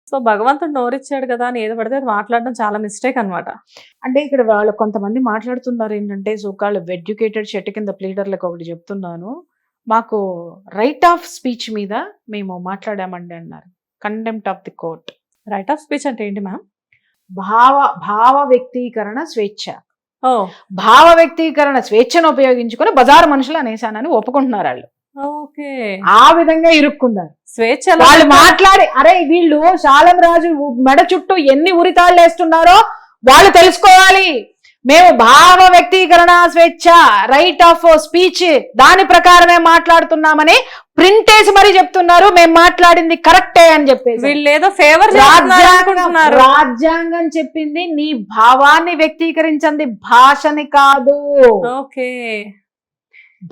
So భగవంతుడు నోరిచ్చాడు కదా అని ఏది పడితే అది మాట్లాడడం చాలా మిస్టేక్ అన్నమాట. అంటే ఇక్కడ వాళ్ళు కొంతమంది మాట్లాడుతున్నారు ఏంటంటే సోకాళ్ళు ఎడ్యుకేటెడ్ చెట్టు కింద ప్లీడర్లకు ఒకటి చెప్తున్నాను, మాకు రైట్ ఆఫ్ స్పీచ్ మీద మేము మాట్లాడామండి అన్నారు. Contempt of the court. Right of speech అంటే ఏంటి మ్యామ్? భావ వ్యక్తీకరణ స్వేచ్ఛ. ఓ భావ వ్యక్తీకరణ స్వేచ్ఛను ఉపయోగించుకొని బజారు మనుషులు అనేసానని ఒప్పుకుంటున్నారు వాళ్ళు. ఓకే, ఆ విధంగా ఇరుక్కున్నారు. స్వేచ్ఛ వాళ్ళు మాట్లాడి అరే వీళ్ళు శాలం రాజు మెడ చుట్టూ ఎన్ని ఉరితాళ్ళు వేస్తున్నారో వాళ్ళు తెలుసుకోవాలి. మేము భావ వ్యక్తీకరణ స్వేచ్ఛ రైట్ ఆఫ్ స్పీచ్ దాని ప్రకారమే మాట్లాడుతున్నామని ప్రింట్ వేసి మరీ చెప్తున్నారు, మేము మాట్లాడింది కరెక్టే అని చెప్పేసి. వీళ్ళు ఏదో ఫేవర్ రాజ్యాంగం చెప్పింది నీ భావాన్ని వ్యక్తీకరించింది భాషని కాదు. ఓకే,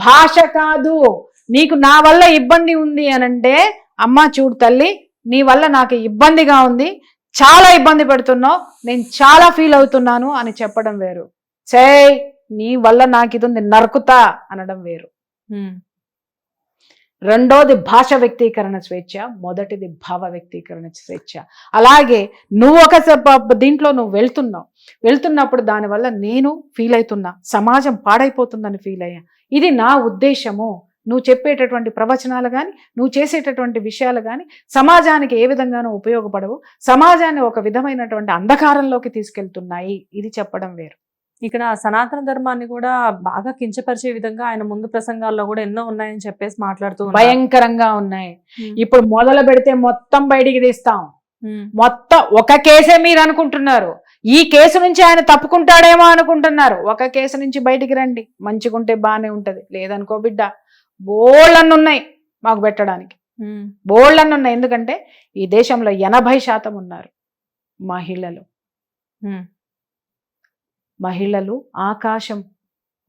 భాష కాదు. నీకు నా వల్ల ఇబ్బంది ఉంది అనంటే అమ్మా చూడు తల్లి నీ వల్ల నాకు ఇబ్బందిగా ఉంది, చాలా ఇబ్బంది పెడుతున్నావు, నేను చాలా ఫీల్ అవుతున్నాను అని చెప్పడం వేరు. నీ వల్ల నాకు ఇది ఉంది నరుకుతా అనడం వేరు. రెండోది భాష వ్యక్తీకరణ స్వేచ్ఛ, మొదటిది భావ వ్యక్తీకరణ స్వేచ్ఛ. అలాగే నువ్వు ఒక దీంట్లో నువ్వు వెళ్తున్నప్పుడు దానివల్ల నేను ఫీల్ అవుతున్నా, సమాజం పాడైపోతుందని ఫీల్ అయ్యా, ఇది నా ఉద్దేశము. నువ్వు చెప్పేటటువంటి ప్రవచనాలు కానీ నువ్వు చేసేటటువంటి విషయాలు కానీ సమాజానికి ఏ విధంగానూ ఉపయోగపడవు, సమాజాన్ని ఒక విధమైనటువంటి అంధకారంలోకి తీసుకెళ్తున్నాయి, ఇది చెప్పడం వేరు. ఇక్కడ సనాతన ధర్మాన్ని కూడా బాగా కించపరిచే విధంగా ఆయన ముందు ప్రసంగాల్లో కూడా ఎన్నో ఉన్నాయని చెప్పేసి మాట్లాడుతూ భయంకరంగా ఉన్నాయి. ఇప్పుడు మొదలు పెడితే మొత్తం బయటికి తీస్తాం. మొత్తం ఒక కేసే మీరు అనుకుంటున్నారు, ఈ కేసు నుంచి ఆయన తప్పుకుంటాడేమో అనుకుంటున్నారు. ఒక కేసు నుంచి బయటికి రండి, మంచిగుంటే బాగానే ఉంటది, లేదనుకో బిడ్డ బోళ్ళన్ని ఉన్నాయి మాకు పెట్టడానికి, బోళ్ళన్ని ఉన్నాయి. ఎందుకంటే ఈ దేశంలో 80% ఉన్నారు మహిళలు. మహిళలు ఆకాశం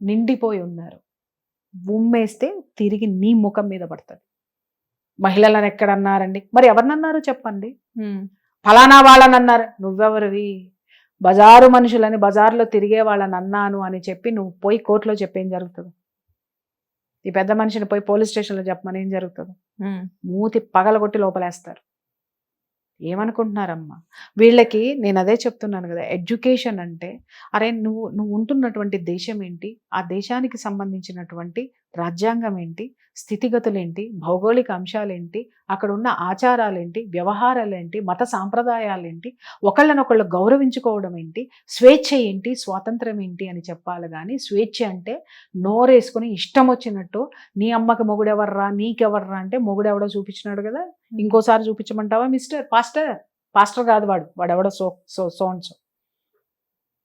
నిండిపోయి ఉన్నారు. ఉమ్మేస్తే తిరిగి నీ ముఖం మీద పడుతుంది. మహిళలను ఎక్కడన్నారండి? మరి ఎవరినన్నారు చెప్పండి? ఫలానా వాళ్ళని అన్నారు. నువ్వెవరివి? బజారు మనుషులని, బజార్లో తిరిగే వాళ్ళని అన్నాను అని చెప్పి నువ్వు పోయి కోర్టులో చెప్పేం జరుగుతుంది? ఈ పెద్ద మనిషిని పోయి పోలీస్ స్టేషన్లో చెప్పమని ఏం జరుగుతుంది? మూతి పగలగొట్టి లోపలేస్తారు. ఏమనుకుంటున్నారమ్మా వీళ్ళకి? నేను అదే చెప్తున్నాను కదా, ఎడ్యుకేషన్ అంటే అరే నువ్వు ఉంటున్నటువంటి దేశం ఏంటి, ఆ దేశానికి సంబంధించినటువంటి రాజ్యాంగం ఏంటి, స్థితిగతులు ఏంటి, భౌగోళిక అంశాలు ఏంటి, అక్కడ ఉన్న ఆచారాలు ఏంటి, వ్యవహారాలు ఏంటి, మత సాంప్రదాయాలు ఏంటి, ఒకళ్ళనొకళ్ళు గౌరవించుకోవడం ఏంటి, స్వేచ్ఛ ఏంటి, స్వాతంత్రం ఏంటి అని చెప్పాలి. కానీ స్వేచ్ఛ అంటే నోరేసుకుని ఇష్టం వచ్చినట్టు నీ అమ్మకి మొగుడెవర్రా నీకెవర్రా అంటే మొగుడెవడో చూపించినాడు కదా, ఇంకోసారి చూపించమంటావా మిస్టర్ పాస్టర్ కాదు వాడెవడో సోన్సో.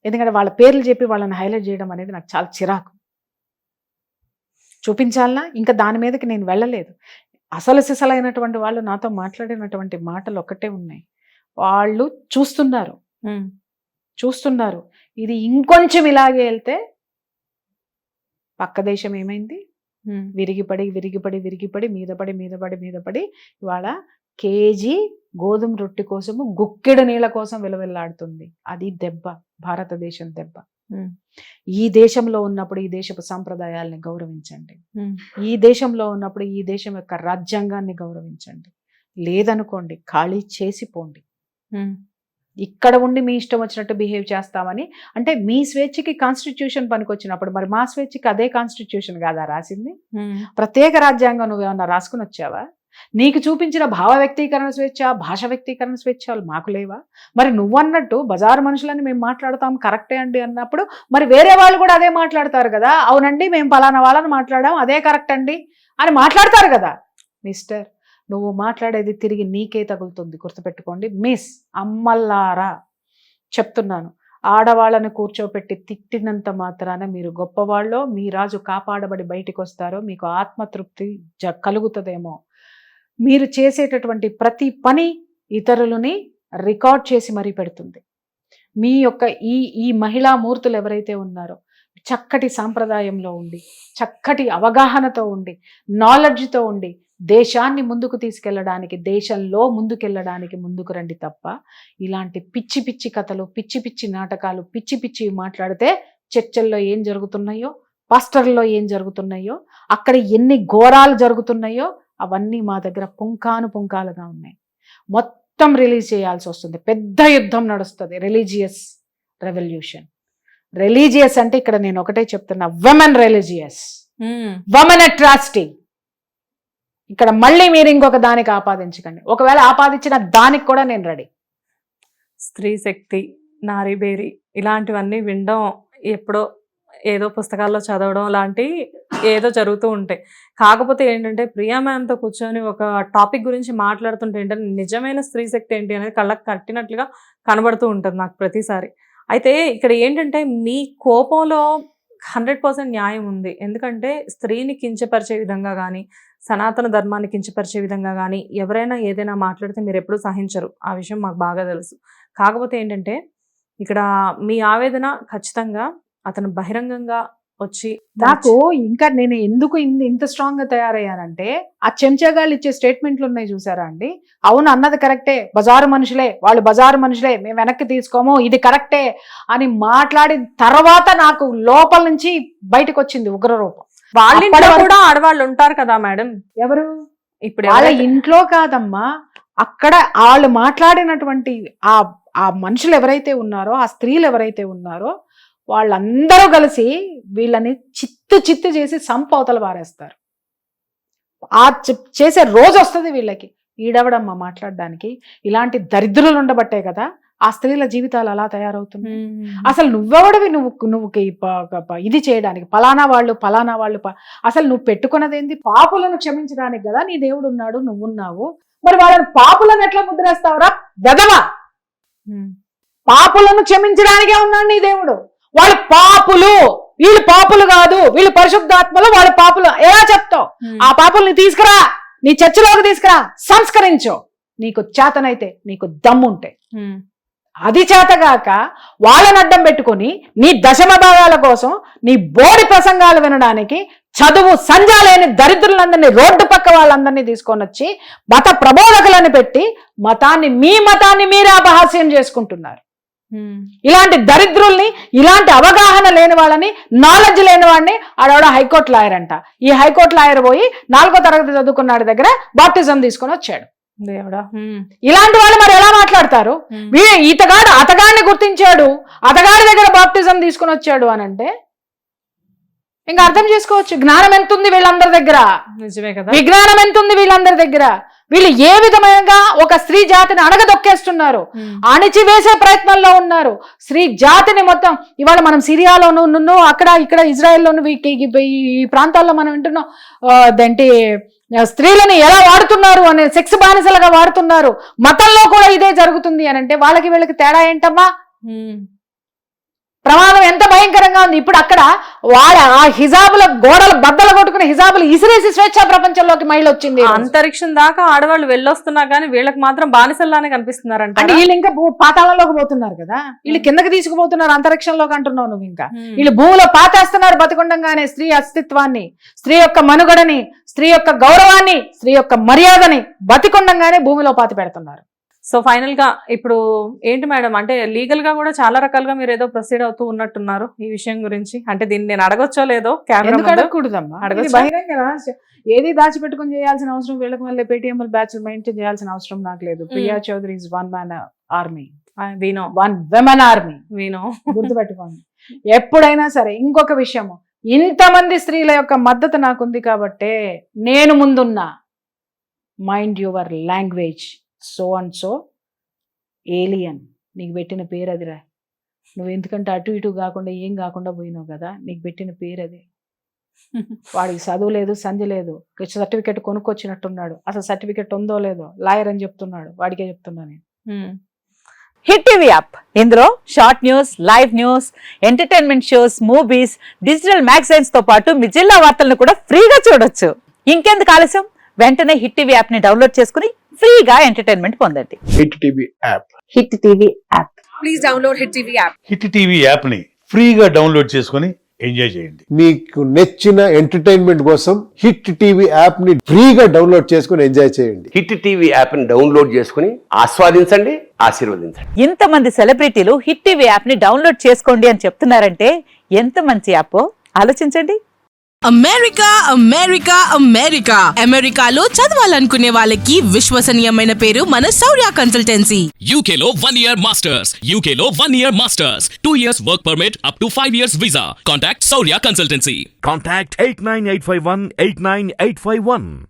ఎందుకంటే వాళ్ళ పేర్లు చెప్పి వాళ్ళని హైలైట్ చేయడం అనేది నాకు చాలా చిరాకు. చూపించాలనా? ఇంకా దాని మీదకి నేను వెళ్ళలేదు. అసలు సిసలైనటువంటి వాళ్ళు నాతో మాట్లాడినటువంటి మాటలు ఒక్కటే ఉన్నాయి. వాళ్ళు చూస్తున్నారు ఇది ఇంకొంచెం ఇలాగే వెళ్తే పక్క దేశం ఏమైంది, విరిగిపడి మీద పడి ఇవాళ కేజీ గోధుమ రొట్టె కోసము గుక్కెడు నీళ్ళ కోసం విలవిల్లాడుతుంది. అది దెబ్బ, భారతదేశం దెబ్బ. ఈ దేశంలో ఉన్నప్పుడు ఈ దేశపు సాంప్రదాయాల్ని గౌరవించండి, ఈ దేశంలో ఉన్నప్పుడు ఈ దేశం యొక్క రాజ్యాంగాన్ని గౌరవించండి. లేదనుకోండి ఖాళీ చేసిపోండి. ఇక్కడ ఉండి మీ ఇష్టం వచ్చినట్టు బిహేవ్ చేస్తామని అంటే మీ స్వేచ్ఛకి కాన్స్టిట్యూషన్ పనికొచ్చినప్పుడు మరి మా స్వేచ్ఛకి అదే కాన్స్టిట్యూషన్ కాదా రాసింది? ప్రత్యేక రాజ్యాంగం నువ్వేమన్నా రాసుకుని వచ్చావా? నీకు చూపించిన భావ వ్యక్తీకరణ స్వేచ్ఛ, భాష వ్యక్తీకరణ స్వేచ్ఛలు మాకు లేవా? మరి నువ్వన్నట్టు బజారు మనుషులని మేము మాట్లాడతాం కరెక్టే అండి అన్నప్పుడు మరి వేరే వాళ్ళు కూడా అదే మాట్లాడతారు కదా, అవునండి మేము పలానా వాళ్ళని మాట్లాడాం అదే కరెక్ట్ అండి అని మాట్లాడతారు కదా. మిస్టర్, నువ్వు మాట్లాడేది తిరిగి నీకే తగులుతుంది, గుర్తుపెట్టుకోండి. మిస్ అమ్మల్లారా చెప్తున్నాను, ఆడవాళ్ళని కూర్చోపెట్టి తిట్టినంత మాత్రాన మీరు గొప్పవాళ్ళో మీ రాజు కాపాడబడి బయటికి వస్తారో మీకు ఆత్మతృప్తి కలుగుతుందేమో. మీరు చేసేటటువంటి ప్రతి పని ఇతరులని రికార్డ్ చేసి మరీ పెడుతుంది. మీ యొక్క ఈ మహిళా మూర్తులు ఎవరైతే ఉన్నారో చక్కటి సాంప్రదాయంలో ఉండి, చక్కటి అవగాహనతో ఉండి, నాలెడ్జ్తో ఉండి దేశాన్ని ముందుకు తీసుకెళ్ళడానికి, దేశంలో ముందుకెళ్ళడానికి ముందుకు రండి తప్ప ఇలాంటి పిచ్చి పిచ్చి కథలు, పిచ్చి పిచ్చి నాటకాలు, పిచ్చి పిచ్చి మాట్లాడితే చర్చల్లో ఏం జరుగుతున్నాయో, పాస్టర్లో ఏం జరుగుతున్నాయో, అక్కడ ఎన్ని ఘోరాలు జరుగుతున్నాయో అవన్నీ మా దగ్గర పుంకానుపుంకాలుగా ఉన్నాయి. మొత్తం రిలీజ్ చేయాల్సి వస్తుంది. పెద్ద యుద్ధం నడుస్తుంది, రిలీజియస్ రెవల్యూషన్. రిలీజియస్ అంటే ఇక్కడ నేను ఒకటే చెప్తున్నా, విమెన్ రిలీజియస్, విమెన్ అట్రాసిటీ. ఇక్కడ మళ్ళీ మీరు ఇంకొక దానికి ఆపాదించకండి. ఒకవేళ ఆపాదించిన దానికి కూడా నేను రెడీ. స్త్రీ శక్తి, నారీబేరి ఇలాంటివన్నీ వినడం, ఎప్పుడో ఏదో పుస్తకాల్లో చదవడం లాంటి ఏదో జరుగుతూ ఉంటాయి. కాకపోతే ఏంటంటే ప్రియా మ్యామ్తో కూర్చొని ఒక టాపిక్ గురించి మాట్లాడుతుంటే ఏంటంటే నిజమైన స్త్రీ శక్తి ఏంటి అనేది కళ్ళకు కట్టినట్లుగా కనబడుతూ ఉంటుంది నాకు ప్రతిసారి. అయితే ఇక్కడ ఏంటంటే మీ కోపంలో 100% న్యాయం ఉంది. ఎందుకంటే స్త్రీని కించపరిచే విధంగా కానీ, సనాతన ధర్మాన్ని కించపరిచే విధంగా కానీ ఎవరైనా ఏదైనా మాట్లాడితే మీరు ఎప్పుడూ సహించరు. ఆ విషయం మాకు బాగా తెలుసు. కాకపోతే ఏంటంటే ఇక్కడ మీ ఆవేదన ఖచ్చితంగా అతను బహిరంగంగా వచ్చి నాకు ఇంకా నేను ఎందుకు ఇంత స్ట్రాంగ్ గా తయారయ్యానంటే ఆ చెంచాగాళ్ళు ఇచ్చే స్టేట్మెంట్లు ఉన్నాయి చూసారా అండి. అవును అన్నది కరెక్టే, బజారు మనుషులే వాళ్ళు, బజారు మనుషులే, మేము వెనక్కి తీసుకోము, ఇది కరెక్టే అని మాట్లాడిన తర్వాత నాకు లోపల నుంచి బయటకు వచ్చింది ఉగ్రరూపం. వాళ్ళ ఇంట్లో కూడా ఆడవాళ్ళు ఉంటారు కదా మేడం. ఎవరు? ఇప్పుడు వాళ్ళ ఇంట్లో కాదమ్మా, అక్కడ వాళ్ళు మాట్లాడినటువంటి ఆ మనుషులు ఎవరైతే ఉన్నారో, ఆ స్త్రీలు ఎవరైతే ఉన్నారో వాళ్ళందరూ కలిసి వీళ్ళని చిత్తు చేసి సంపవతలు పారేస్తారు. ఆ చేసే రోజు వస్తుంది వీళ్ళకి. ఈడవడమ్మా మాట్లాడడానికి. ఇలాంటి దరిద్రులు ఉండబట్టే కదా ఆ స్త్రీల జీవితాలు అలా తయారవుతున్నాయి. అసలు నువ్వెవడివి నువ్వు ఇది చేయడానికి? ఫలానా వాళ్ళు అసలు నువ్వు పెట్టుకున్నదేంది? పాపులను క్షమించడానికి కదా నీ దేవుడు ఉన్నాడు, నువ్వున్నావు. మరి వాళ్ళని పాపులను ఎట్లా ముద్రేస్తావురా వెధవా? పాపులను క్షమించడానికే ఉన్నాడు నీ దేవుడు. వాళ్ళు పాపులు, వీళ్ళు పాపులు కాదు, వీళ్ళు పరిశుద్ధాత్మలు, వాళ్ళు పాపులు ఎలా చెప్తావు? ఆ పాపుల్ని తీసుకురా, నీ చర్చిలోకి తీసుకురా, సంస్కరించు. నీకు చేతనైతే, నీకు దమ్ముంటే. అది చేతగాక వాళ్ళని అడ్డం పెట్టుకుని నీ దశమ భాగాల కోసం నీ బోడి ప్రసంగాలు వినడానికి చదువు సంజాలేని దరిద్రులందరినీ, రోడ్డు పక్క వాళ్ళందరినీ తీసుకొని వచ్చి మత ప్రబోధకులను పెట్టి మీ మతాన్ని మీరే అపహాస్యం చేసుకుంటున్నారు. ఇలాంటి దరిద్రుల్ని, ఇలాంటి అవగాహన లేని వాళ్ళని, నాలెడ్జ్ లేని వాడిని, ఆడవాడ హైకోర్టు లాయర్ అంట. ఈ హైకోర్టు లాయర్ పోయి 4వ తరగతి చదువుకున్నాడు దగ్గర బాప్టిజం తీసుకొని వచ్చాడు. ఇలాంటి వాళ్ళు మరి ఎలా మాట్లాడతారు? అతగాడిని గుర్తించాడు, అతగాడి దగ్గర బాప్టిజం తీసుకొని వచ్చాడు అని అంటే ఇంకా అర్థం చేసుకోవచ్చు జ్ఞానం ఎంత ఉంది వీళ్ళందరి దగ్గర. నిజమే కదా, విజ్ఞానం ఎంత ఉంది వీళ్ళందరి దగ్గర. వీళ్ళు ఏ విధంగా ఒక స్త్రీ జాతిని అణగదొక్కేస్తున్నారు, అణిచివేసే ప్రయత్నంలో ఉన్నారు. స్త్రీ జాతిని మొత్తం ఇవాళ మనం సిరియాలోనూ, అక్కడ ఇక్కడ ఇజ్రాయెల్లోను, ఈ ప్రాంతాల్లో మనం వింటున్నాం అదేంటి స్త్రీలని ఎలా వాడుతున్నారు అనే, సెక్స్ బానిసలుగా వాడుతున్నారు. మతంలో కూడా ఇదే జరుగుతుంది అని అంటే వాళ్ళకి వీళ్ళకి తేడా ఏంటమ్మా? ప్రమాదం ఎంత భయంకరంగా ఉంది. ఇప్పుడు అక్కడ వాళ్ళ ఆ హిజాబుల గోడలు బద్దలు కొట్టుకుని హిజాబులు ఇసిరేసి స్వేచ్ఛా ప్రపంచంలోకి మహిళ వచ్చింది. అంతరిక్షం దాకా ఆడవాళ్ళు వెళ్ళొస్తున్నా కానీ వీళ్ళకి మాత్రం బానిసల్లానే కనిపిస్తున్నారంట. అంటే వీళ్ళు ఇంకా పాతాళంలోకి పోతున్నారు కదా, వీళ్ళు కిందకి తీసుకుపోతున్నారు అంతరిక్షంలోకి అంటున్నావు నువ్వు. ఇంకా వీళ్ళు భూమిలో పాతేస్తున్నారు బతికుండంగానే స్త్రీ అస్తిత్వాన్ని, స్త్రీ యొక్క మనుగడని, స్త్రీ యొక్క గౌరవాన్ని, స్త్రీ యొక్క మర్యాదని బతికుండంగానే భూమిలో పాతి పెడుతున్నారు. సో ఫైనల్ గా ఇప్పుడు ఏంటి మేడం, అంటే లీగల్ గా కూడా చాలా రకాలుగా మీరు ఏదో ప్రొసీడ్ అవుతూ ఉన్నట్టున్నారు ఈ విషయం గురించి. అంటే దీన్ని నేను అడగొచ్చో లేదో అడగకూడదమ్మా, బహిరంగ ఏది దాచిపెట్టుకుని చేయాల్సిన అవసరం వీళ్ళకి, మళ్ళీ పేటీఎంఎల్ బ్యాచ్ మెయింటైన్ చేయాల్సిన అవసరం నాకు లేదు. Priya Chaudhary is one man army, one women army, గుర్తుపెట్టుకోండి. ఎప్పుడైనా సరే ఇంకొక విషయము, ఇంతమంది స్త్రీల యొక్క మద్దతు నాకుంది కాబట్టే నేను ముందున్నా. Mind your language. So and so alien, నీకు పెట్టిన పేరు అదిరా. నువ్వు ఎందుకంటే అటు ఇటు కాకుండా ఏం కాకుండా పోయినావు కదా, నీకు పెట్టిన పేరు అది. వాడికి చదువు లేదు, సంధ్య లేదు, సర్టిఫికెట్ కొనుక్కొచ్చినట్టున్నాడు. అసలు సర్టిఫికెట్ ఉందో లేదో లాయర్ అని చెప్తున్నాడు, వాడికే చెప్తున్నా నేను. హిట్ టీవీ యాప్, ఇందులో short news, live news, entertainment shows, movies, digital magazines తో పాటు మీ జిల్లా వార్తలను కూడా ఫ్రీగా చూడొచ్చు. ఇంకెందుకు ఆలస్యం, వెంటనే హిట్ టీవీ యాప్ ని డౌన్లోడ్ చేసుకుని ఫ్రీగా ఎంటర్టైన్మెంట్ పొందండి. Hit TV app, hit TV app, please download hit TV app. Hit TV app ని ఫ్రీగా డౌన్లోడ్ చేసుకుని ఎంజాయ్ చేయండి. మీకు నచ్చిన ఎంటర్టైన్మెంట్ కోసం హిట్ టీవీ యాప్ ని ఫ్రీగా డౌన్లోడ్ చేసుకుని ఎంజాయ్ చేయండి. హిట్ టీవీ యాప్ ని డౌన్లోడ్ చేసుకుని ఆస్వాదించండి, ఆశీర్వదించండి. ఇంతమంది సెలబ్రిటీలు హిట్ టీవీ యాప్ ని డౌన్లోడ్ చేసుకోండి అని చెప్తున్నారంటే ఎంత మంచి యాప్ ఆలోచించండి. అమెరికా అమెరికా అమెరికా అమెరికాలో చదవాలనుకునే వాళ్ళకి విశ్వసనీయమైన పేరు మన శౌర్య consultancy. UK Law 1 Year Masters. UK Law 1 Year Masters. 2 years work permit up to 5 years visa. Contact Saurya Consultancy. Contact 89851 89851.